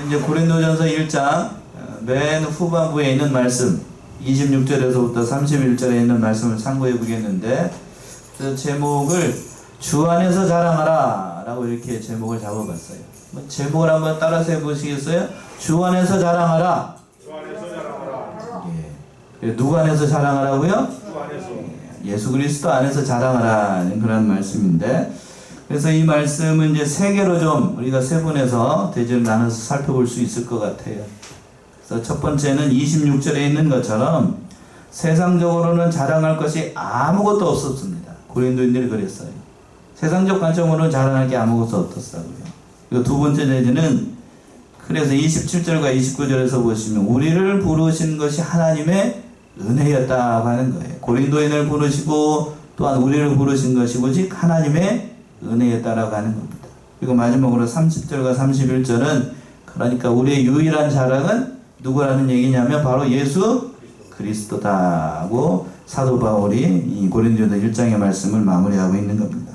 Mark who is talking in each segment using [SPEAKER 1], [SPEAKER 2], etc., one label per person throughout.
[SPEAKER 1] 이제 고린도전서 1장 맨 후반부에 있는 말씀 26절에서부터 31절에 있는 말씀을 참고해 보겠는데, 그 제목을 주 안에서 자랑하라 라고 이렇게 제목을 잡아봤어요. 제목을 한번 따라서 해보시겠어요? 주 안에서 자랑하라.
[SPEAKER 2] 주 안에서 자랑하라.
[SPEAKER 1] 예. 누구 안에서 자랑하라고요?
[SPEAKER 2] 주 안에서.
[SPEAKER 1] 예수 그리스도 안에서 자랑하라는 그런 말씀인데, 그래서 이 말씀은 이제 세 개로 좀 우리가 세분해서 대절을 나눠서 살펴볼 수 있을 것 같아요. 그래서 첫 번째는 26절에 있는 것처럼 세상적으로는 자랑할 것이 아무것도 없었습니다. 고린도인들이 그랬어요. 세상적 관점으로는 자랑할 게 아무것도 없었다고요. 그리고 두 번째 내지는, 그래서 27절과 29절에서 보시면 우리를 부르신 것이 하나님의 은혜였다고 하는 거예요. 고린도인을 부르시고 또한 우리를 부르신 것이 오직 하나님의 은혜였다라고 하는 겁니다. 그리고 마지막으로 30절과 31절은, 그러니까 우리의 유일한 자랑은 누구라는 얘기냐면 바로 예수 그리스도다고 사도 바울이 이 고린도서 1장의 말씀을 마무리하고 있는 겁니다.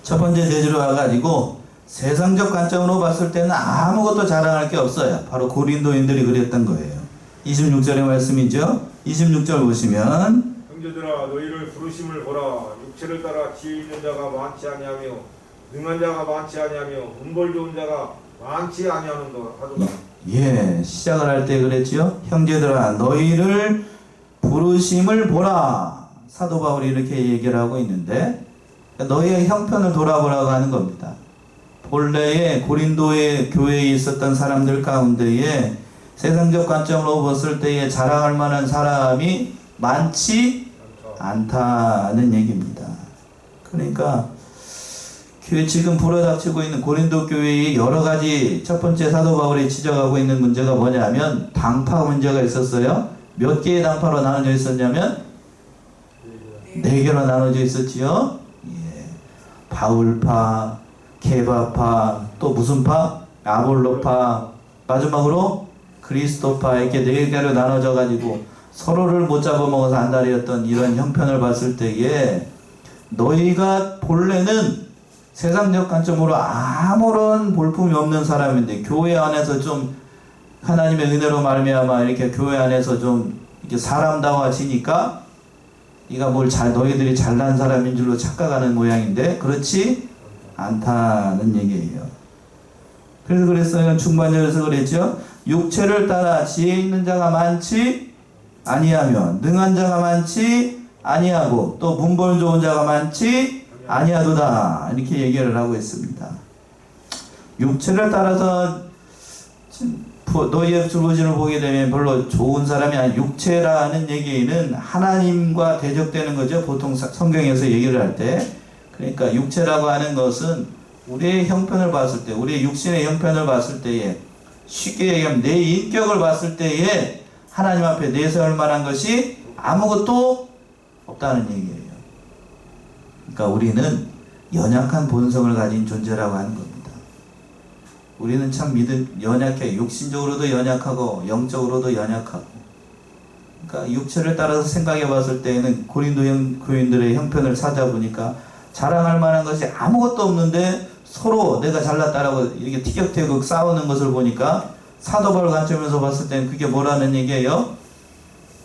[SPEAKER 1] 첫 번째 대지로 와가지고 세상적 관점으로 봤을 때는 아무것도 자랑할 게 없어요. 바로 고린도인들이 그랬던 거예요. 26절의 말씀이죠. 26절 보시면,
[SPEAKER 2] 형제들아 너희를 부르심을 보라. 육체를 따라 지혜 있는 자가 많지 아니하며 능한 자가 많지 아니하며 운벌 좋은 자가 많지 아니하는도다.
[SPEAKER 1] 예, 시작을 할 때 그랬지요. 형제들아 너희를 부르심을 보라. 사도 바울이 이렇게 얘기를 하고 있는데, 너희의 형편을 돌아보라고 하는 겁니다. 본래의 고린도의 교회에 있었던 사람들 가운데에 세상적 관점으로 봤을 때에 자랑할 만한 사람이 많지 않다는 얘기입니다. 그러니까 지금 불어닥치고 있는 고린도 교회의 여러 가지, 첫 번째 사도 바울이 지적하고 있는 문제가 뭐냐면 당파 문제가 있었어요. 몇 개의 당파로 나눠져 있었냐면 4개로 나눠져 있었지요. 예. 바울파, 케바파, 또 무슨 파? 아볼로파, 마지막으로 그리스도파, 이렇게 4개로 나눠져 가지고 서로를 못 잡아먹어서 안달이었던 이런 형편을 봤을 때에, 너희가 본래는 세상적 관점으로 아무런 볼품이 없는 사람인데 교회 안에서 좀 하나님의 은혜로 말미암아 이렇게 교회 안에서 좀 이렇게 사람다워지니까 네가 너희들이 잘난 사람인 줄로 착각하는 모양인데 그렇지 않다는 얘기예요. 그래서 그랬어요. 중반절에서 그랬죠. 육체를 따라 지혜 있는 자가 많지 아니하며 능한 자가 많지 아니하고 또 문벌 좋은 자가 많지 아니하도다, 이렇게 얘기를 하고 있습니다. 육체를 따라서 너희의 주부진을 보게 되면 별로 좋은 사람이 아니고, 육체라는 얘기는 하나님과 대적되는 거죠. 보통 성경에서 얘기를 할 때. 그러니까 육체라고 하는 것은 우리의 형편을 봤을 때, 우리의 육신의 형편을 봤을 때에, 쉽게 얘기하면 내 인격을 봤을 때에 하나님 앞에 내세울 만한 것이 아무것도 없다는 얘기예요. 그러니까 우리는 연약한 본성을 가진 존재라고 하는 겁니다. 우리는 참 연약해. 육신적으로도 연약하고 영적으로도 연약하고. 그러니까 육체를 따라서 생각해 봤을 때에는 고린도 교인들의 형편을 찾아보니까 자랑할 만한 것이 아무것도 없는데 서로 내가 잘났다라고 이렇게 티격태격 싸우는 것을 보니까 사도 바울 관점에서 봤을 때는 그게 뭐라는 얘기예요?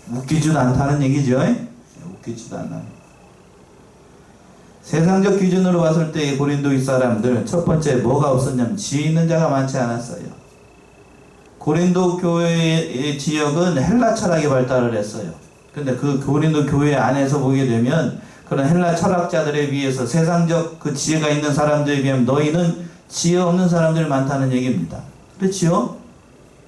[SPEAKER 1] 웃기지도 않다는 얘기죠. 웃기지도 않아요. 세상적 기준으로 봤을 때 고린도의 사람들, 첫 번째 뭐가 없었냐면 지혜 있는 자가 많지 않았어요. 고린도 교회의 지역은 헬라 철학이 발달을 했어요. 근데 그 고린도 교회 안에서 보게 되면 그런 헬라 철학자들에 비해서 세상적 그 지혜가 있는 사람들에 비하면 너희는 지혜 없는 사람들이 많다는 얘기입니다. 그렇지요?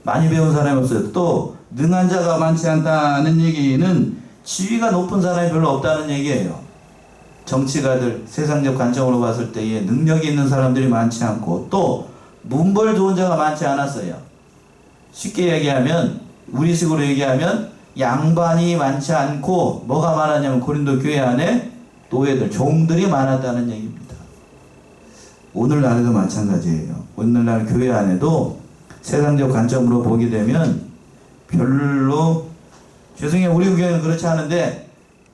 [SPEAKER 1] 많이 배운 사람이 없어요. 또 능한 자가 많지 않다는 얘기는 지위가 높은 사람이 별로 없다는 얘기예요. 정치가들, 세상적 관점으로 봤을 때에 능력이 있는 사람들이 많지 않고, 또 문벌 좋은 자가 많지 않았어요. 쉽게 얘기하면, 우리식으로 얘기하면 양반이 많지 않고 뭐가 많았냐면 고린도 교회 안에 노예들, 종들이 많았다는 얘기입니다. 오늘날에도 마찬가지예요. 오늘날 교회 안에도 세상적 관점으로 보게 되면 별로, 죄송해요, 우리 교회는 그렇지 않은데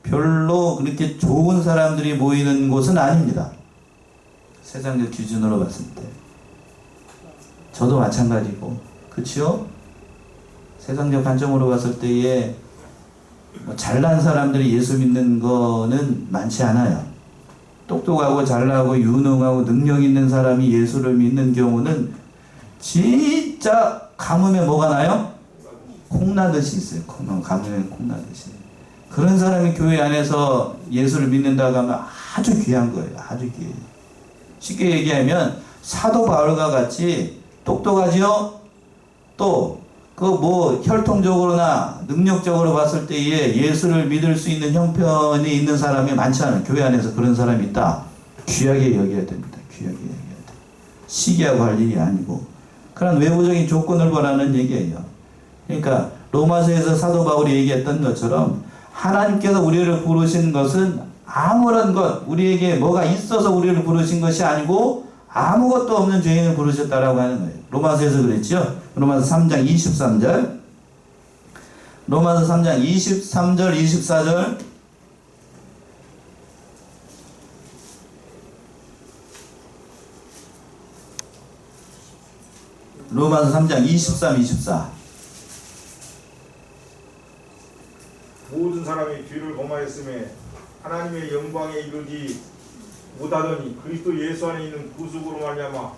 [SPEAKER 1] 별로 그렇게 좋은 사람들이 모이는 곳은 아닙니다. 세상적 기준으로 봤을 때. 저도 마찬가지고, 그치요? 세상적 관점으로 봤을 때에 뭐 잘난 사람들이 예수 믿는 거는 많지 않아요. 똑똑하고 잘나고 유능하고 능력 있는 사람이 예수를 믿는 경우는 진짜 가뭄에 뭐가 나요? 콩나듯이 있어요. 가뭄에 콩나듯이. 그런 사람이 교회 안에서 예수를 믿는다고 하면 아주 귀한 거예요. 아주 귀해요. 쉽게 얘기하면 사도 바울과 같이 똑똑하지요? 또 그 뭐 혈통적으로나 능력적으로 봤을 때에 예수를 믿을 수 있는 형편이 있는 사람이 많지 않아요. 교회 안에서 그런 사람이 있다. 귀하게 여겨야 됩니다. 귀하게 여겨야 돼요. 시기하고 할 일이 아니고 그런 외부적인 조건을 보라는 얘기예요. 그러니까 로마서에서 사도 바울이 얘기했던 것처럼 하나님께서 우리를 부르신 것은 아무런 것, 우리에게 뭐가 있어서 우리를 부르신 것이 아니고 아무것도 없는 죄인을 부르셨다라고 하는 거예요. 로마서에서 그랬죠. 로마서 3장 23절. 로마서 3장 23절, 24절. 로마서 3장 23, 24.
[SPEAKER 2] 모든 사람이 죄를 범하였음에 하나님의 영광에 이르지 못하더니 그리스도 예수 안에 있는 구속으로 말미암아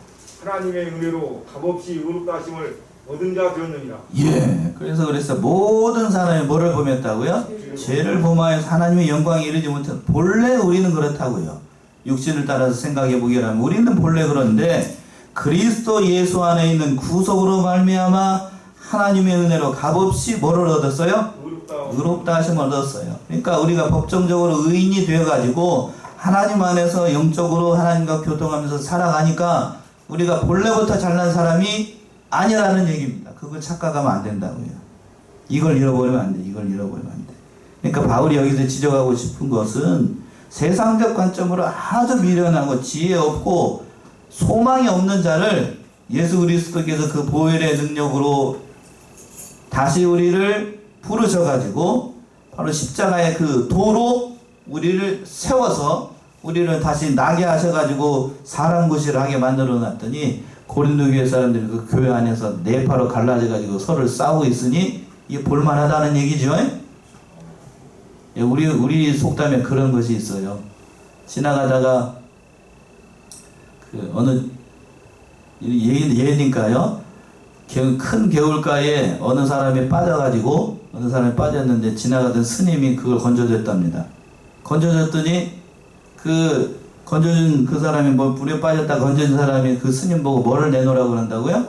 [SPEAKER 2] 하나님의 은혜로 값없이 의롭다 하심을 얻은 자 되었느니라.
[SPEAKER 1] 예, 그래서 그랬어요. 모든 사람이 뭐를 범했다고요? 죄를 범하여서 하나님의 영광에 이르지 못한. 본래 우리는 그렇다고요. 육신을 따라서 생각해 보기라면 우리는 본래 그런데 그리스도 예수 안에 있는 구속으로 말미암아 하나님의 은혜로 값없이 뭐를 얻었어요? 의롭다 하심을 얻었어요. 그러니까 우리가 법정적으로 의인이 되어가지고 하나님 안에서 영적으로 하나님과 교통하면서 살아가니까 우리가 본래부터 잘난 사람이 아니라는 얘기입니다. 그걸 착각하면 안 된다고요. 이걸 잃어버리면 안 돼. 이걸 잃어버리면 안 돼. 그러니까 바울이 여기서 지적하고 싶은 것은 세상적 관점으로 아주 미련하고 지혜 없고 소망이 없는 자를 예수 그리스도께서 그 보혈의 능력으로 다시 우리를 부르셔가지고 바로 십자가의 그 도로 우리를 세워서 우리를 다시 나게 하셔가지고 사람 구실을 하게 만들어 놨더니 고린도 교회 사람들이 그 교회 안에서 네파로 갈라져가지고 서로 싸우고 있으니 이게 볼만하다는 얘기죠. 우리 속담에 그런 것이 있어요. 지나가다가 그 어느 예니까요. 큰 개울가에 어느 사람이 빠졌는데 지나가던 스님이 그걸 건져줬답니다. 건져줬더니 그 건져준 그 사람이 뭐 물에 빠졌다 건져준 사람이 그 스님 보고 뭐를 내놓으라고 그런다고요?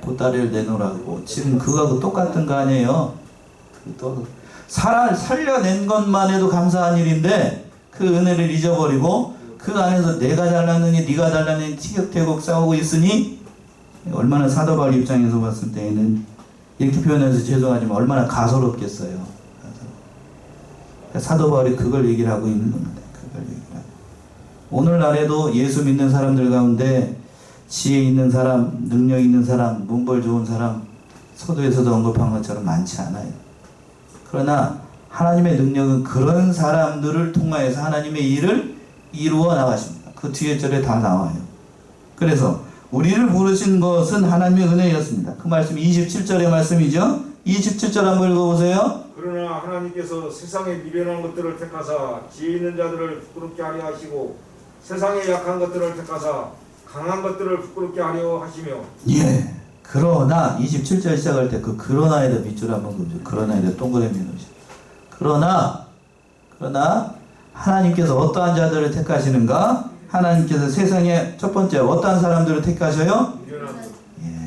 [SPEAKER 1] 보따리를 내놓으라고. 지금 그거하고 똑같은 거 아니에요? 또 살려낸 것만 해도 감사한 일인데 그 은혜를 잊어버리고 그 안에서 내가 잘났느니 네가 잘났느니 티격태격 싸우고 있으니 얼마나 사도 바울 입장에서 봤을 때에는 이렇게 표현해서 죄송하지만 얼마나 가소롭겠어요. 사도 바울이 그걸 얘기를 하고 있는 겁니다. 그걸 얘기를 하고. 오늘날에도 예수 믿는 사람들 가운데 지혜 있는 사람, 능력 있는 사람, 문벌 좋은 사람 서두에서도 언급한 것처럼 많지 않아요. 그러나 하나님의 능력은 그런 사람들을 통하여서 하나님의 일을 이루어 나가십니다. 그 뒤에 절에 다 나와요. 그래서 우리를 부르신 것은 하나님의 은혜였습니다. 그 말씀이 27절의 말씀이죠. 27절 한번 읽어보세요.
[SPEAKER 2] 그러나 하나님께서 세상에 미련한 것들을 택하사 지혜 있는 자들을 부끄럽게 하려 하시고 세상에 약한 것들을 택하사 강한 것들을 부끄럽게 하려 하시며.
[SPEAKER 1] 예. 그러나 27절 시작할 때 그 그러나에다 밑줄 한번 그죠. 그러나에다 동그라미 넣으시죠. 그러나 하나님께서 어떠한 자들을 택하시는가? 하나님께서 세상에 첫 번째 어떠한 사람들을 택하셔요?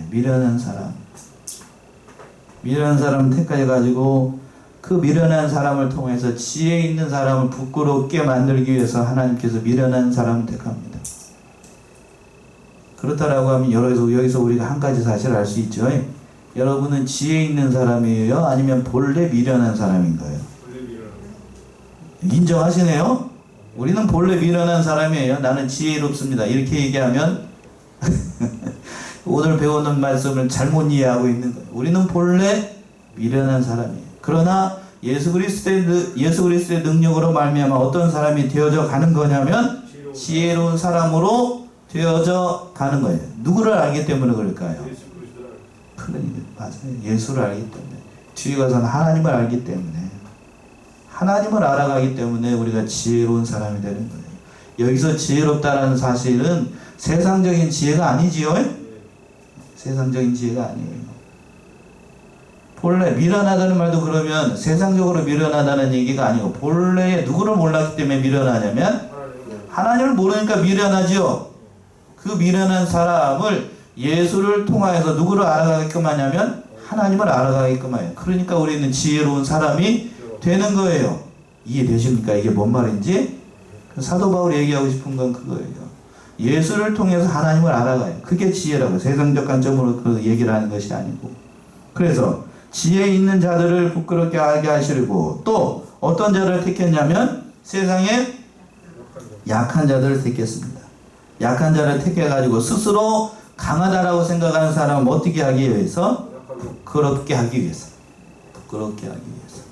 [SPEAKER 1] 미련한 사람. 미련한 사람을 택하셔가지고 그 미련한 사람을 통해서 지혜 있는 사람을 부끄럽게 만들기 위해서 하나님께서 미련한 사람을 택합니다. 그렇다라고 하면 여기서 우리가 한 가지 사실을 알 수 있죠. 여러분은 지혜 있는 사람이에요? 아니면 본래 미련한 사람인가요? 인정하시네요? 우리는 본래 미련한 사람이에요. 나는 지혜롭습니다. 이렇게 얘기하면 오늘 배우는 말씀을 잘못 이해하고 있는 거예요. 우리는 본래 미련한 사람이에요. 그러나 예수 그리스도의 능력으로 말미암아 어떤 사람이 되어져 가는 거냐면 지혜로운 사람으로 되어져 가는 거예요. 누구를 알기 때문에 그럴까요?
[SPEAKER 2] 예수 그리스도를
[SPEAKER 1] 그러니까 맞아요. 예수를 알기 때문에. 뒤에 가서는 하나님을 알기 때문에. 하나님을 알아가기 때문에 우리가 지혜로운 사람이 되는 거예요. 여기서 지혜롭다라는 사실은 세상적인 지혜가 아니지요. 세상적인 지혜가 아니에요. 본래 미련하다는 말도 그러면 세상적으로 미련하다는 얘기가 아니고 본래 누구를 몰랐기 때문에 미련하냐면 하나님을 모르니까 미련하지요. 그 미련한 사람을 예수를 통하여서 누구를 알아가게끔 하냐면 하나님을 알아가게끔 해요. 그러니까 우리는 지혜로운 사람이 되는 거예요. 이해되십니까? 이게 뭔 말인지? 사도 바울이 얘기하고 싶은 건 그거예요. 예수를 통해서 하나님을 알아가요. 그게 지혜라고. 세상적 관점으로 그 얘기를 하는 것이 아니고. 그래서 지혜 있는 자들을 부끄럽게 하게 하시려고 또 어떤 자를 택했냐면 세상에 약한 자들을 택했습니다. 약한 자를 택해가지고 스스로 강하다라고 생각하는 사람을 어떻게 하기 위해서? 부끄럽게 하기 위해서. 부끄럽게 하기 위해서.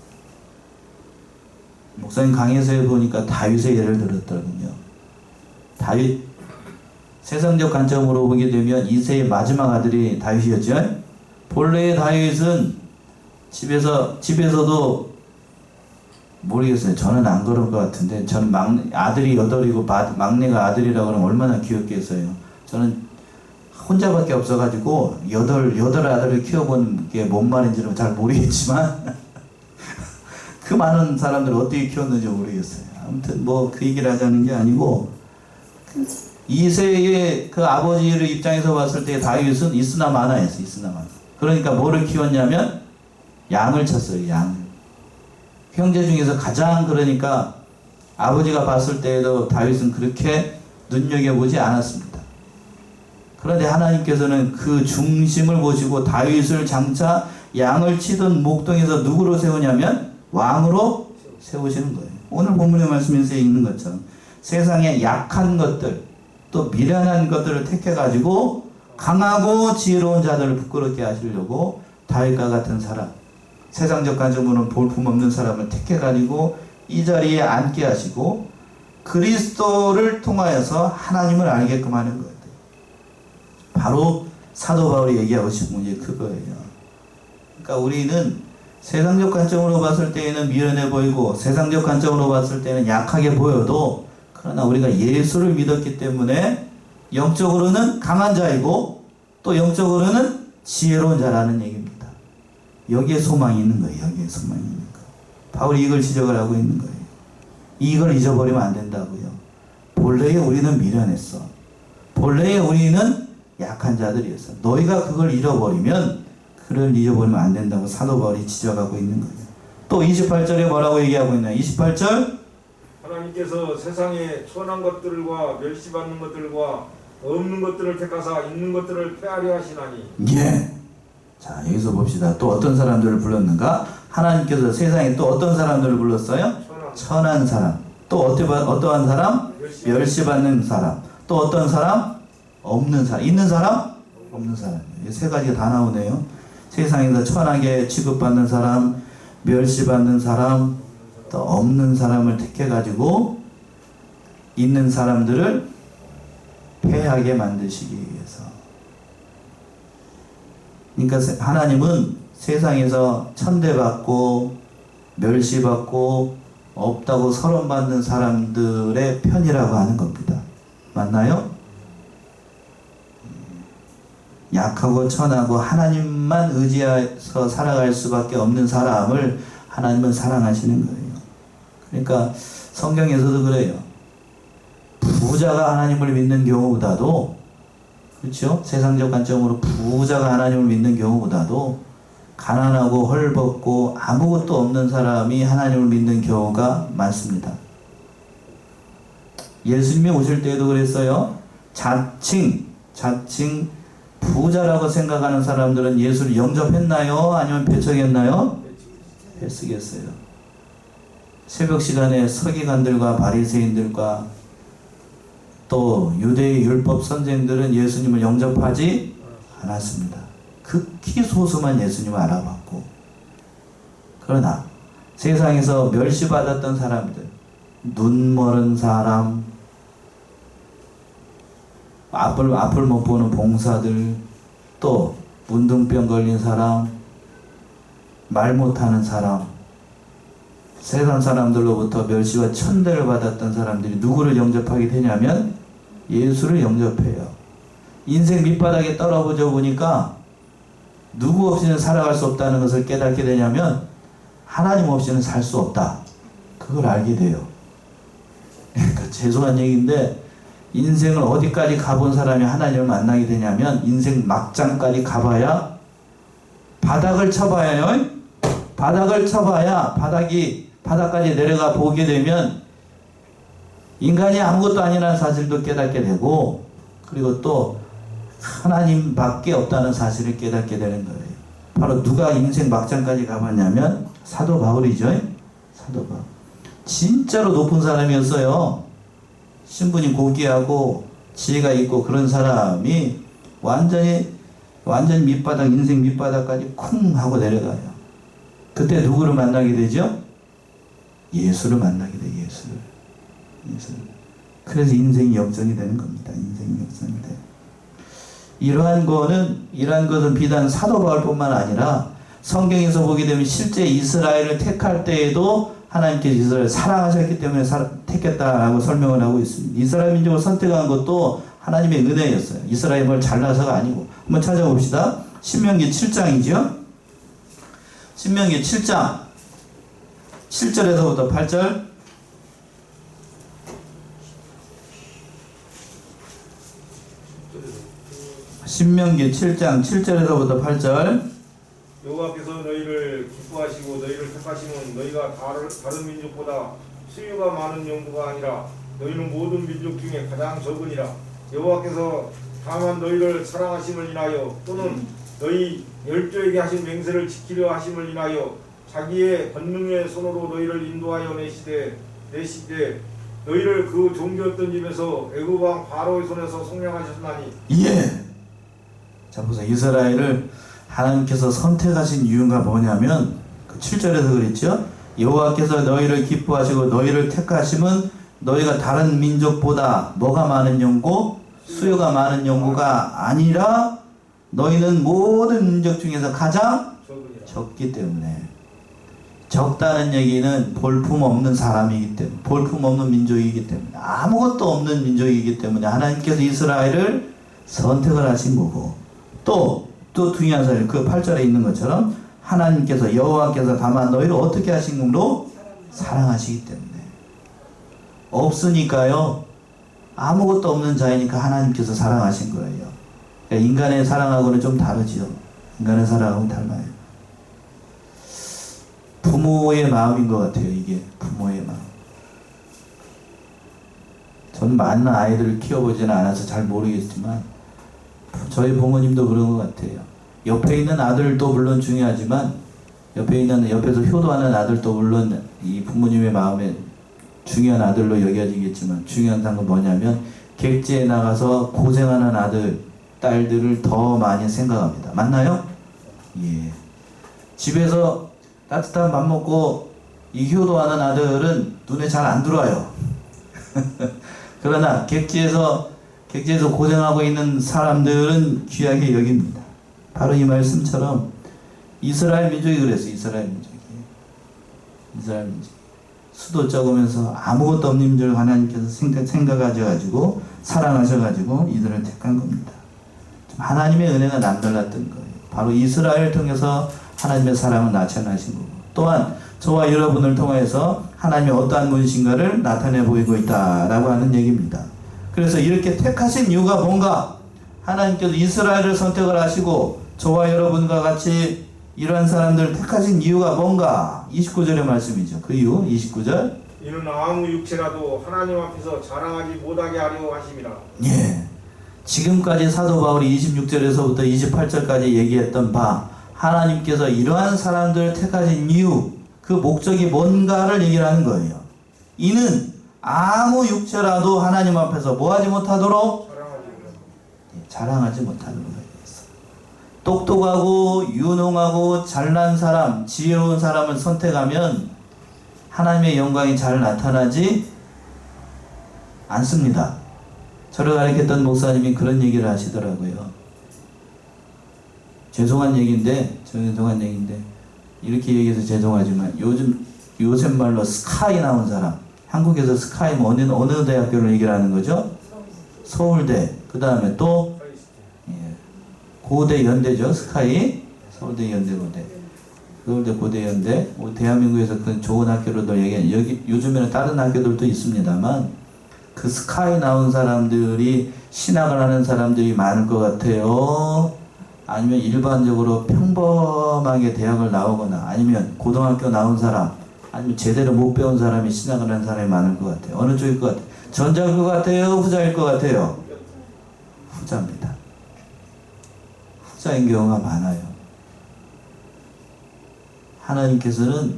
[SPEAKER 1] 목사님 강의에서 보니까 다윗의 예를 들었더군요. 다윗 세상적 관점으로 보게 되면 이세의 마지막 아들이 다윗이었죠. 본래의 다윗은 집에서도 모르겠어요. 저는 안 그런 것 같은데 저는 아들이 8이고 막내가 아들이라고 하면 얼마나 귀엽겠어요. 저는 혼자밖에 없어가지고 여덟 아들을 키워본 게 뭔 말인지는 잘 모르겠지만 그 많은 사람들을 어떻게 키웠는지 모르겠어요. 아무튼 뭐 그 얘기를 하자는 게 아니고 이세의 그 아버지를 입장에서 봤을 때 다윗은 있으나 마나였어요. 있으나 마나. 그러니까 뭐를 키웠냐면 양을 쳤어요. 양을. 형제 중에서 가장 그러니까 아버지가 봤을 때에도 다윗은 그렇게 눈여겨보지 않았습니다. 그런데 하나님께서는 그 중심을 보시고 다윗을 장차 양을 치던 목동에서 누구로 세우냐면 왕으로 세우시는 거예요. 오늘 본문의 말씀에서 읽는 것처럼 세상에 약한 것들 또 미련한 것들을 택해가지고 강하고 지혜로운 자들을 부끄럽게 하시려고 다윗과 같은 사람, 세상적 관점으로는 볼품없는 사람을 택해가지고 이 자리에 앉게 하시고 그리스도를 통하여서 하나님을 알게끔 하는 거예요. 바로 사도 바울이 얘기하고 싶은 게 그거예요. 그러니까 우리는 세상적 관점으로 봤을 때에는 미련해 보이고 세상적 관점으로 봤을 때는 약하게 보여도 그러나 우리가 예수를 믿었기 때문에 영적으로는 강한 자이고 또 영적으로는 지혜로운 자라는 얘기입니다. 여기에 소망이 있는 거예요. 여기에 소망이 있는 거예요. 바울이 이걸 지적을 하고 있는 거예요. 이걸 잊어버리면 안 된다고요. 본래에 우리는 미련했어. 본래에 우리는 약한 자들이었어. 너희가 그걸 잃어버리면 그를 잊어버리면 안 된다고 사도 바울이 지적하고 있는 거예요. 또 28절에 뭐라고 얘기하고 있나요? 28절
[SPEAKER 2] 하나님께서 세상에 천한 것들과 멸시받는 것들과 없는 것들을 택하사 있는 것들을 폐하려 하시나니.
[SPEAKER 1] 예. 자, 여기서 봅시다. 또 어떤 사람들을 불렀는가? 하나님께서 세상에 또 어떤 사람들을 불렀어요? 천한 사람. 또 어떠한 사람? 멸시받는 사람. 또 어떤 사람? 없는 사람. 있는 사람? 없는 사람. 이 세 가지가 다 나오네요. 세상에서 천하게 취급받는 사람, 멸시받는 사람, 또 없는 사람을 택해가지고 있는 사람들을 패하게 만드시기 위해서. 그러니까 하나님은 세상에서 천대받고 멸시받고 없다고 서론받는 사람들의 편이라고 하는 겁니다. 맞나요? 약하고 천하고 하나님만 의지해서 살아갈 수밖에 없는 사람을 하나님은 사랑하시는 거예요. 그러니까 성경에서도 그래요. 부자가 하나님을 믿는 경우보다도, 그렇죠? 세상적 관점으로 부자가 하나님을 믿는 경우보다도 가난하고 헐벗고 아무것도 없는 사람이 하나님을 믿는 경우가 많습니다. 예수님이 오실 때에도 그랬어요. 자칭 부자라고 생각하는 사람들은 예수를 영접했나요? 아니면 배척했나요? 배척했어요. 새벽 시간에 서기관들과 바리새인들과 또 유대의 율법 선생들은 예수님을 영접하지 않았습니다. 극히 소수만 예수님을 알아봤고, 그러나 세상에서 멸시받았던 사람들, 눈 멀은 사람, 앞을 못 보는 봉사들, 또 문둥병 걸린 사람, 말 못하는 사람, 세상 사람들로부터 멸시와 천대를 받았던 사람들이 누구를 영접하게 되냐면 예수를 영접해요. 인생 밑바닥에 떨어져 보니까 누구 없이는 살아갈 수 없다는 것을 깨닫게 되냐면 하나님 없이는 살 수 없다. 그걸 알게 돼요. 그러니까 죄송한 얘기인데 인생을 어디까지 가본 사람이 하나님을 만나게 되냐면 인생 막장까지 가봐야 바닥을 쳐봐야요. 바닥을 쳐봐야 바닥까지 내려가 보게 되면 인간이 아무것도 아니라는 사실도 깨닫게 되고 그리고 또 하나님밖에 없다는 사실을 깨닫게 되는 거예요. 바로 누가 인생 막장까지 가봤냐면 사도 바울이죠. 사도 바울. 진짜로 높은 사람이었어요. 신분이 고귀하고 지혜가 있고 그런 사람이 완전히 밑바닥, 인생 밑바닥까지 쿵 하고 내려가요. 그때 누구를 만나게 되죠? 예수를 만나게 돼요. 예수를. 그래서 인생이 역전이 되는 겁니다. 인생이 역전이 돼요. 이러한 것은 비단 사도 바울뿐만 아니라 성경에서 보게 되면 실제 이스라엘을 택할 때에도 하나님께서 이스라엘을 사랑하셨기 때문에 택했다라고 설명을 하고 있습니다. 이스라엘 민족을 선택한 것도 하나님의 은혜였어요. 이스라엘이 뭘 잘나서가 아니고. 한번 찾아봅시다. 신명기 7장이죠. 신명기 7장 7절에서부터 8절. 신명기 7장 7절에서부터 8절.
[SPEAKER 2] 여호와께서 너희를 기뻐하시고 너희를 택하시면 너희가 다른 민족보다 수유가 많은 영부가 아니라 너희는 모든 민족 중에 가장 적으니라. 여호와께서 다만 너희를 사랑하심을 인하여 또는 너희 열조에게 하신 맹세를 지키려 하심을 인하여 자기의 권능의 손으로 너희를 인도하여 내시되 너희를 그 종되었던 집에서 애굽 왕 바로의 손에서 속량하셨나니.
[SPEAKER 1] 예. 자 보세요. 이스라엘을 하나님께서 선택하신 이유가 뭐냐면 그 7절에서 그랬죠. 여호와께서 너희를 기뻐하시고 너희를 택하심은 너희가 다른 민족보다 뭐가 많은 영고 수요가 많은 영고가 아니라 너희는 모든 민족 중에서 가장 적기 때문에. 적다는 얘기는 볼품 없는 사람이기 때문에, 볼품 없는 민족이기 때문에, 아무것도 없는 민족이기 때문에 하나님께서 이스라엘을 선택을 하신 거고, 또 중요한 사실, 그 8절에 있는 것처럼 하나님께서 여호와께서 다만 너희를 어떻게 하신 걸로 사랑하시기 때문에. 없으니까요. 아무것도 없는 자이니까 하나님께서 사랑하신 거예요. 그러니까 인간의 사랑하고는 좀 다르지요. 인간의 사랑하고는 달라요. 부모의 마음인 것 같아요. 이게 부모의 마음. 저는 많은 아이들을 키워보지는 않아서 잘 모르겠지만 저희 부모님도 그런 것 같아요. 옆에 있는 아들도 물론 중요하지만 옆에서 효도하는 아들도 물론 이 부모님의 마음에 중요한 아들로 여겨지겠지만 중요한 건 뭐냐면 객지에 나가서 고생하는 아들, 딸들을 더 많이 생각합니다. 맞나요? 예. 집에서 따뜻한 밥 먹고 이 효도하는 아들은 눈에 잘 안 들어와요. 그러나 객지에서 고생하고 있는 사람들은 귀하게 여깁니다. 바로 이 말씀처럼 이스라엘 민족이 그랬어요. 이스라엘 민족이 수도 적으면서 아무것도 없는 민족을 하나님께서 생각하셔가지고 사랑하셔가지고 이들을 택한 겁니다. 하나님의 은혜가 남달랐던 거예요. 바로 이스라엘을 통해서 하나님의 사랑을 나타나신 거고, 또한 저와 여러분을 통해서 하나님의 어떠한 분이신가를 나타내 보이고 있다라고 하는 얘기입니다. 그래서 이렇게 택하신 이유가 뭔가? 하나님께서 이스라엘을 선택을 하시고 저와 여러분과 같이 이러한 사람들을 택하신 이유가 뭔가? 29절의 말씀이죠. 그 이유 29절.
[SPEAKER 2] 이는 아무 육체라도 하나님 앞에서 자랑하지 못하게 하려 하심이라.
[SPEAKER 1] 예. 지금까지 사도 바울이 26절에서부터 28절까지 얘기했던 바, 하나님께서 이러한 사람들을 택하신 이유, 그 목적이 뭔가를 얘기를 하는 거예요. 이는 아무 육체라도 하나님 앞에서 뭐하지 못하도록? 자랑하지 못하도록 하였어. 똑똑하고 유능하고 잘난 사람, 지혜로운 사람을 선택하면 하나님의 영광이 잘 나타나지 않습니다. 저를 가르쳤던 목사님이 그런 얘기를 하시더라고요. 죄송한 얘기인데 이렇게 얘기해서 죄송하지만 요새 말로 스카이 나온 사람, 한국에서 스카이 어느 대학교를 얘기를 하는 거죠? 서울대. 그 다음에 또 고대 연대죠. 스카이. 서울대 연대 고대. 서울대 고대 연대. 대한민국에서 그 좋은 학교로도 여기 요즘에는 다른 학교들도 있습니다만 그 스카이 나온 사람들이 신학을 하는 사람들이 많을 것 같아요. 아니면 일반적으로 평범하게 대학을 나오거나 아니면 고등학교 나온 사람 아니면 제대로 못 배운 사람이 신학을 하는 사람이 많을 것 같아요. 어느 쪽일 것 같아요? 전자일 것 같아요? 후자일 것 같아요? 후자입니다. 후자인 경우가 많아요. 하나님께서는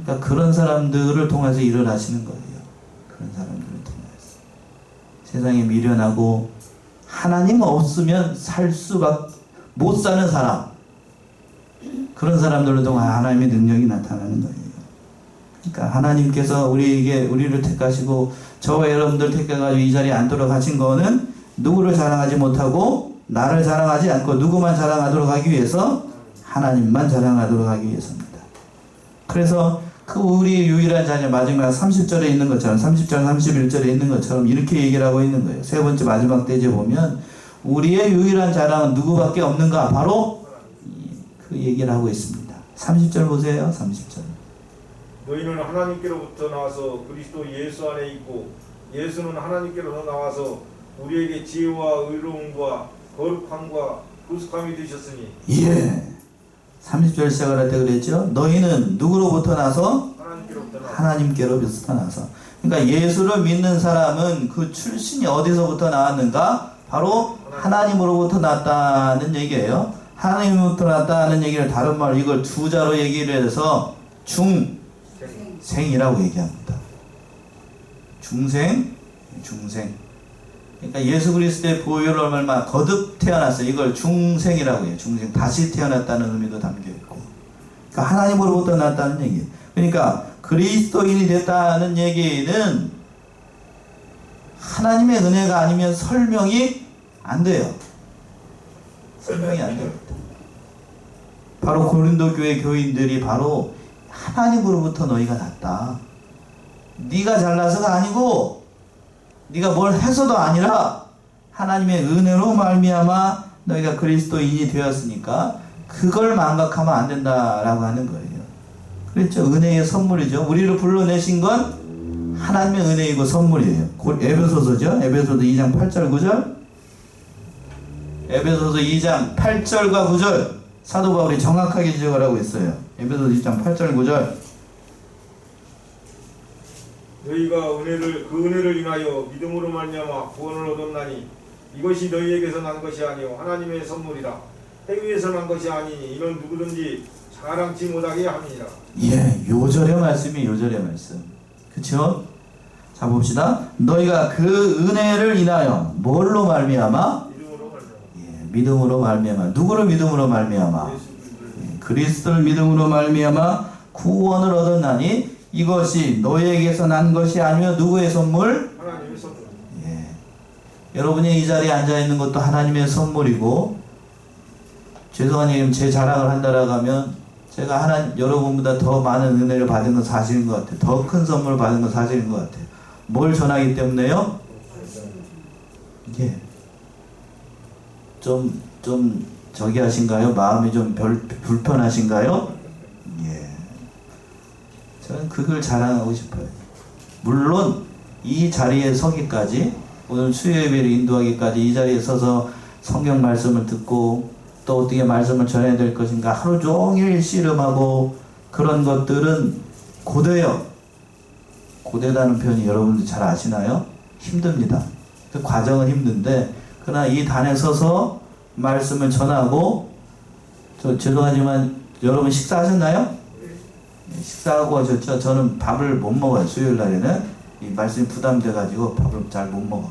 [SPEAKER 1] 그러니까 그런 사람들을 통해서 일을 하시는 거예요. 그런 사람들을 통해서. 세상에 미련하고 하나님 없으면 못 사는 사람, 그런 사람들로 통해 하나님의 능력이 나타나는 거예요. 그러니까 하나님께서 우리를 택하시고 저와 여러분들 택해가지고 이 자리에 앉도록 하신 거는 누구를 자랑하지 못하고 나를 자랑하지 않고 누구만 자랑하도록 하기 위해서 하나님만 자랑하도록 하기 위해서입니다. 그래서 그 우리 유일한 자녀 마지막 30절에 있는 것처럼 30절 31절에 있는 것처럼 이렇게 얘기를 하고 있는 거예요. 세 번째 마지막 대제 보면 우리의 유일한 자랑은 누구밖에 없는가? 바로 그 얘기를 하고 있습니다. 30절 보세요. 30절.
[SPEAKER 2] 너희는 하나님께로부터 나와서 그리스도 예수 안에 있고 예수는 하나님께로서 나와서 우리에게 지혜와 의로움과 거룩함과 구속함이 되셨으니
[SPEAKER 1] 예. 30절 시작을 할 때 그랬죠. 너희는 누구로부터 나서? 하나님께로부터 나서. 그러니까 예수를 믿는 사람은 그 출신이 어디서부터 나왔는가? 바로 하나님으로부터 났다는 얘기예요. 하나님으로부터 났다는 얘기를 다른 말로 이걸 두 자로 얘기를 해서 중생이라고 얘기합니다. 중생. 그러니까 예수 그리스도의 보혈을 얼마 거듭 태어났어요. 이걸 중생이라고 해요. 중생. 다시 태어났다는 의미도 담겨 있고. 그러니까 하나님으로부터 났다는 얘기예요. 그러니까 그리스도인이 됐다는 얘기는 하나님의 은혜가 아니면 설명이 안 돼요. 설명이 안 됩니다. 바로 고린도 교회 교인들이 바로 하나님으로부터 너희가 났다. 네가 잘나서가 아니고 네가 뭘 해서도 아니라 하나님의 은혜로 말미암아 너희가 그리스도인이 되었으니까 그걸 망각하면 안 된다라고 하는 거예요. 그렇죠. 은혜의 선물이죠. 우리를 불러내신 건 하나님의 은혜이고 선물이에요. 에베소서죠. 에베소서 2장 8절 9절. 에베소서 2장 8절과 9절 사도 바울이 정확하게 지적을 하고 있어요. 에베소서 2장 8절 9절.
[SPEAKER 2] 너희가 그 은혜를 인하여 믿음으로 말미암아 구원을 얻었나니 이것이 너희에게서 난 것이 아니요 하나님의 선물이라. 행위에서 난 것이 아니니 이는 누구든지 자랑치 못하게 함이니라. 예,
[SPEAKER 1] 요절의 말씀이 요절의 말씀. 그쵸? 자 봅시다. 너희가 그 은혜를 인하여 뭘로 말미암아? 믿음으로 말미암아. 누구를 믿음으로 말미암아? 그리스도를 믿음으로 말미암아 구원을 얻었나니 이것이 너희에게서 난 것이 아니며 누구의 선물?
[SPEAKER 2] 하나님의 선물.
[SPEAKER 1] 예. 여러분이 이 자리에 앉아 있는 것도 하나님의 선물이고, 죄송한 얘기는 제 자랑을 한다라고 하면 제가 여러분보다 더 많은 은혜를 받은 건 사실인 것 같아요. 더 큰 선물을 받은 건 사실인 것 같아요. 뭘 전하기 때문에요? 예. 좀 저기 하신가요? 마음이 좀 불편하신가요? 예. 저는 그걸 자랑하고 싶어요. 물론 이 자리에 서기까지, 오늘 수요예배를 인도하기까지 이 자리에 서서 성경 말씀을 듣고 또 어떻게 말씀을 전해야 될 것인가 하루 종일 씨름하고 그런 것들은 고돼요. 고되다는 표현이 여러분들 잘 아시나요? 힘듭니다. 그 과정은 힘든데, 그러나 이 단에 서서 말씀을 전하고, 죄송하지만 여러분 식사하셨나요? 식사하고 하셨죠? 저는 밥을 못 먹어요. 수요일 날에는 이 말씀이 부담돼가지고 밥을 잘 못 먹어.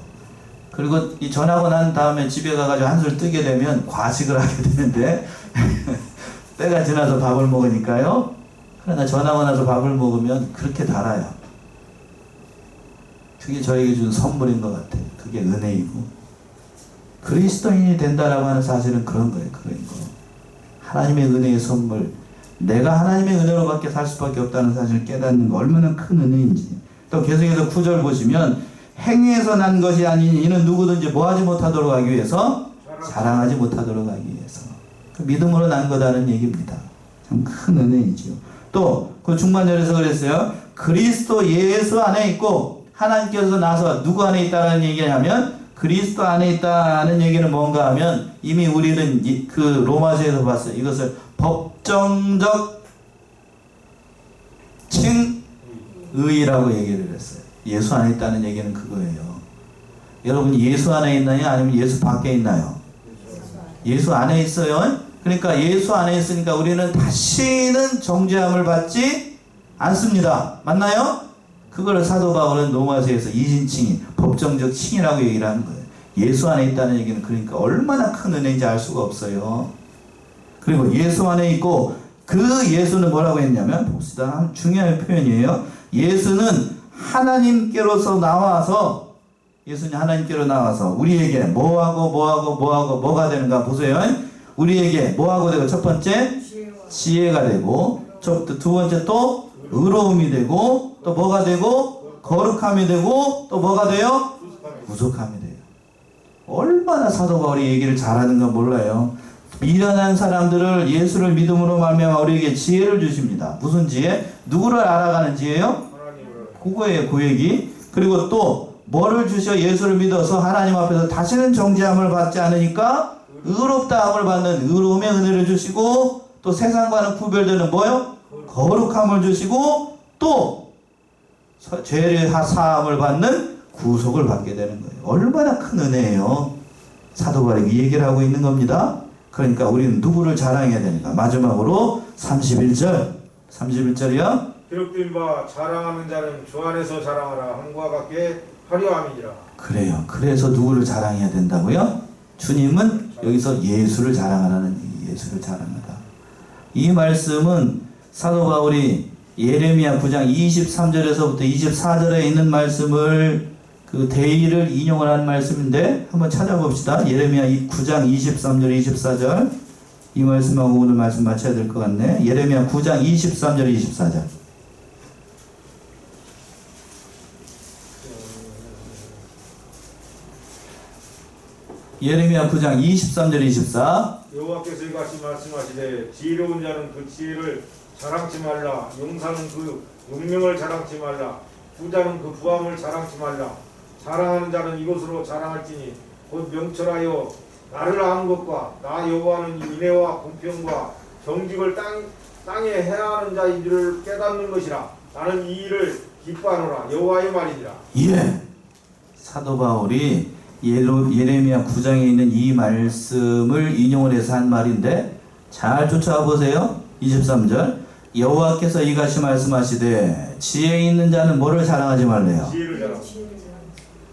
[SPEAKER 1] 그리고 이 전하고 난 다음에 집에 가가지고 한술 뜨게 되면 과식을 하게 되는데 때가 지나서 밥을 먹으니까요. 그러나 전하고 나서 밥을 먹으면 그렇게 달아요. 그게 저에게 준 선물인 것 같아요. 그게 은혜이고 그리스도인이 된다라고 하는 사실은 그런 거예요. 그런 거. 하나님의 은혜의 선물. 내가 하나님의 은혜로밖에 살 수밖에 없다는 사실을 깨닫는 거 얼마나 큰 은혜인지. 또 계속해서 9절 보시면 행위에서 난 것이 아닌 이는 누구든지 뭐하지 못하도록 하기 위해서 자랑하지 못하도록 하기 위해서 그 믿음으로 난 거다는 얘기입니다. 참 큰 은혜이지요. 또 그 중반절에서 그랬어요. 그리스도 예수 안에 있고 하나님께서 나서 누구 안에 있다는 얘기냐면 그리스도 안에 있다는 얘기는 뭔가 하면 이미 우리는 그 로마서에서 봤어요. 이것을 법정적 칭의라고 얘기를 했어요. 예수 안에 있다는 얘기는 그거예요. 여러분 예수 안에 있나요? 아니면 예수 밖에 있나요? 예수 안에 있어요. 그러니까 예수 안에 있으니까 우리는 다시는 정죄함을 받지 않습니다. 맞나요? 그걸 사도 바울은 로마서에서 이신칭의, 법정적 칭의라고 얘기를 하는 거예요. 예수 안에 있다는 얘기는 그러니까 얼마나 큰 은혜인지 알 수가 없어요. 그리고 예수 안에 있고 그 예수는 뭐라고 했냐면 봅시다. 중요한 표현이에요. 예수는 하나님께로서 나와서 예수님 하나님께로 나와서 우리에게 뭐가 되는가 보세요. 우리에게 뭐하고 되고 첫 번째 지혜가 되고 두 번째 또 의로움이 되고 또 뭐가 되고 거룩함이 되고 또 뭐가 돼요? 구속함이 돼요. 얼마나 사도 바울이 얘기를 잘하는가 몰라요. 미련한 사람들을 예수를 믿음으로 말미암아 우리에게 지혜를 주십니다. 무슨 지혜? 누구를 알아가는 지혜요? 그거예요, 그 얘기. 그리고 또 뭐를 주셔? 예수를 믿어서 하나님 앞에서 다시는 정죄함을 받지 않으니까 의롭다함을 받는 의로움의 은혜를 주시고 또 세상과는 구별되는 뭐요? 거룩함을 주시고 또 죄를 사함을 받는 구속을 받게 되는 거예요. 얼마나 큰 은혜예요. 사도 바울이 이 얘기를 하고 있는 겁니다. 그러니까 우리는 누구를 자랑해야 되는가? 마지막으로 31절이요.
[SPEAKER 2] 기록된 바 자랑하는 자는 주 안에서 자랑하라 함과 같게 하려 함이니라. 그래요.
[SPEAKER 1] 그래서 누구를 자랑해야 된다고요? 주님은 여기서 예수를 자랑하라는 얘기, 예수를 자랑하라. 이 말씀은 사도 바울이 예레미야 9장 23절에서부터 24절에 있는 말씀을 그 대의를 인용을 한 말씀인데 한번 찾아봅시다. 예레미야 9장 23절 24절 이 말씀하고 오늘 말씀 맞춰야 될 것 같네. 예레미야 9장 23절 24절 예레미야 9장 23절 24
[SPEAKER 2] 여호와께서 이같이 말씀하시되 지혜로운 자는 그 지혜를 자랑치 말라. 용사는 그 용명을 자랑치 말라. 부자는 그 부함을 자랑치 말라. 자랑하는 자는 이것으로 자랑할지니 곧 명철하여 나를 아는 것과 나 여호와는 인애와 공평과 정직을 땅에 해하는 자인 줄을 깨닫는 것이라. 나는 이 일을 기뻐하노라. 여호와의 말이니라.
[SPEAKER 1] 예. 사도 바울이 예레미야 9장에 있는 이 말씀을 인용을 해서 한 말인데 잘 쫓아와 보세요. 23절 여호와께서 이같이 말씀하시되 지혜 있는 자는 뭐를 자랑하지 말래요?
[SPEAKER 2] 지혜를 자랑.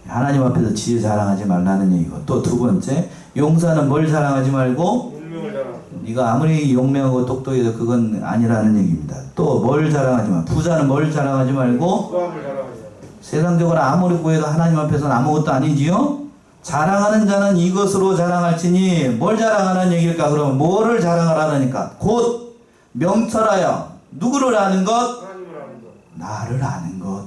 [SPEAKER 1] 하나님 앞에서 지혜 자랑하지 말라는 얘기고 또 두 번째 용사는 뭘 자랑하지 말고
[SPEAKER 2] 용명을 자랑.
[SPEAKER 1] 네가 아무리 용맹하고 똑똑해도 그건 아니라는 얘기입니다. 또 뭘 자랑하지 말 부자는 뭘 자랑하지 말고
[SPEAKER 2] 부함을 자랑하지 말라.
[SPEAKER 1] 세상적으로 아무리 구해도 하나님 앞에서는 아무것도 아니지요. 자랑하는 자는 이것으로 자랑할지니 뭘 자랑하는 얘기일까? 그러면 뭐를 자랑하라니까? 곧 명철하여 누구를 아는 것?
[SPEAKER 2] 하나님을 아는 것.
[SPEAKER 1] 나를 아는 것.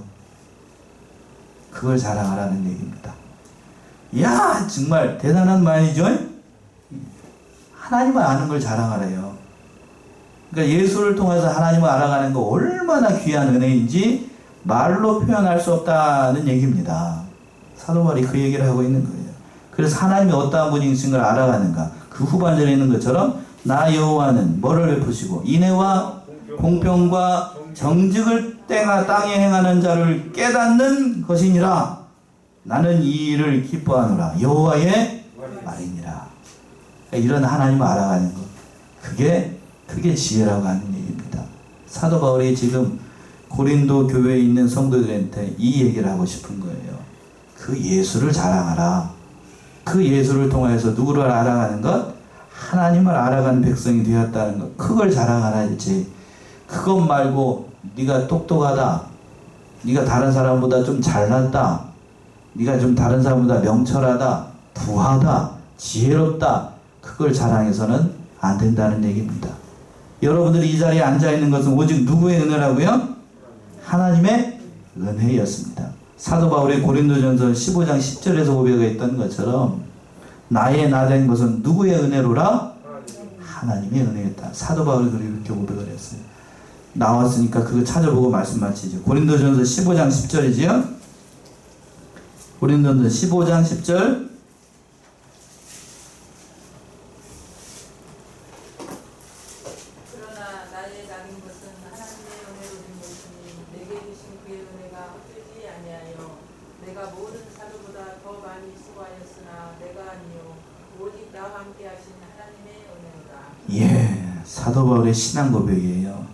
[SPEAKER 1] 그걸 자랑하라는 얘기입니다. 이야 정말 대단한 말이죠. 하나님을 아는 걸 자랑하래요. 그러니까 예수를 통해서 하나님을 알아가는 거 얼마나 귀한 은혜인지 말로 표현할 수 없다는 얘기입니다. 사도 바울이 그 얘기를 하고 있는 거예요. 그래서 하나님이 어떠한 분이신 걸 알아가는가? 그 후반절에 있는 것처럼 나 여호와는 뭐를 베푸시고 인애와 공평과 정직을 땅에 행하는 자를 깨닫는 것이니라. 나는 이 일을 기뻐하노라. 여호와의 말이니라. 그러니까 이런 하나님을 알아가는 것. 그게 지혜라고 하는 얘기입니다. 사도 바울이 지금 고린도 교회에 있는 성도들한테 이 얘기를 하고 싶은 거예요. 그 예수를 자랑하라. 그 예수를 통해서 누구를 알아가는 것? 하나님을 알아가는 백성이 되었다는 것. 그걸 자랑하라지. 그것 말고 네가 똑똑하다. 네가 다른 사람보다 좀 잘났다. 네가 좀 다른 사람보다 명철하다, 부하다, 지혜롭다, 그걸 자랑해서는 안 된다는 얘기입니다. 여러분들이 이 자리에 앉아있는 것은 오직 누구의 은혜라고요? 하나님의 은혜였습니다. 사도 바울의 고린도전서 15장 10절에서 고백에 있던 것처럼 나의 나된 것은 누구의 은혜로라? 하나님의 은혜였다. 사도 바울이 그렇게 고백을 했어요. 나왔으니까 그거 찾아보고 말씀 마치죠. 고린도전서 15장 10절이지요. 고린도전서 15장 10절.
[SPEAKER 3] 그러나 나의 나는 것은 하나님의 은혜로 된 것이니 내게 주신 그의 은혜가 헛되지 아니하여 내가 모든 사도보다 더 많이 수고하였으나 내가 아니요 오직 나와 함께 하신 하나님의 은혜로다.
[SPEAKER 1] 예, 사도 바울의 신앙 고백이에요.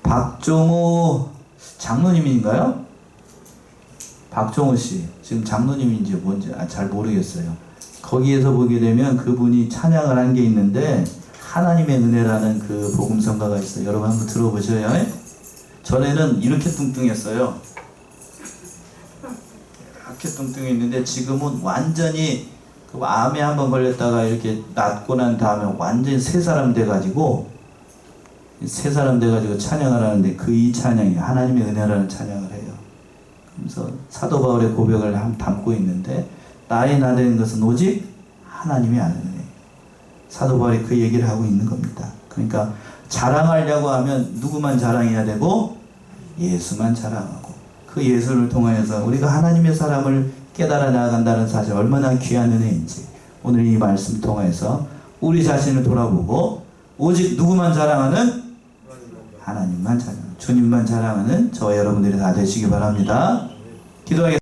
[SPEAKER 1] 박종호 장로님인가요? 박종호 씨 지금 장로님인지 뭔지 잘 모르겠어요. 거기에서 보게 되면 그분이 찬양을 한 게 있는데 하나님의 은혜라는 그 복음성가가 있어요. 여러분 한번 들어보셔요. 전에는 이렇게 뚱뚱했어요. 이렇게 뚱뚱했는데 지금은 완전히 그 암에 한번 걸렸다가 이렇게 낫고 난 다음에 완전히 새 사람 돼가지고 찬양을 하는데 그 이 찬양이 하나님의 은혜라는 찬양을 해요. 그래서 사도 바울의 고백을 담고 있는데 나의 나된 것은 오직 하나님이 아는 은혜. 사도 바울이 그 얘기를 하고 있는 겁니다. 그러니까 자랑하려고 하면 누구만 자랑해야 되고 예수만 자랑하고 그 예수를 통하여서 우리가 하나님의 사람을 깨달아 나아간다는 사실 얼마나 귀한 은혜인지 오늘 이 말씀 통해서 우리 자신을 돌아보고 오직 누구만 자랑하는 하나님만 자랑, 주님만 자랑하는 저와 여러분들이 다 되시기 바랍니다. 기도하겠습니다.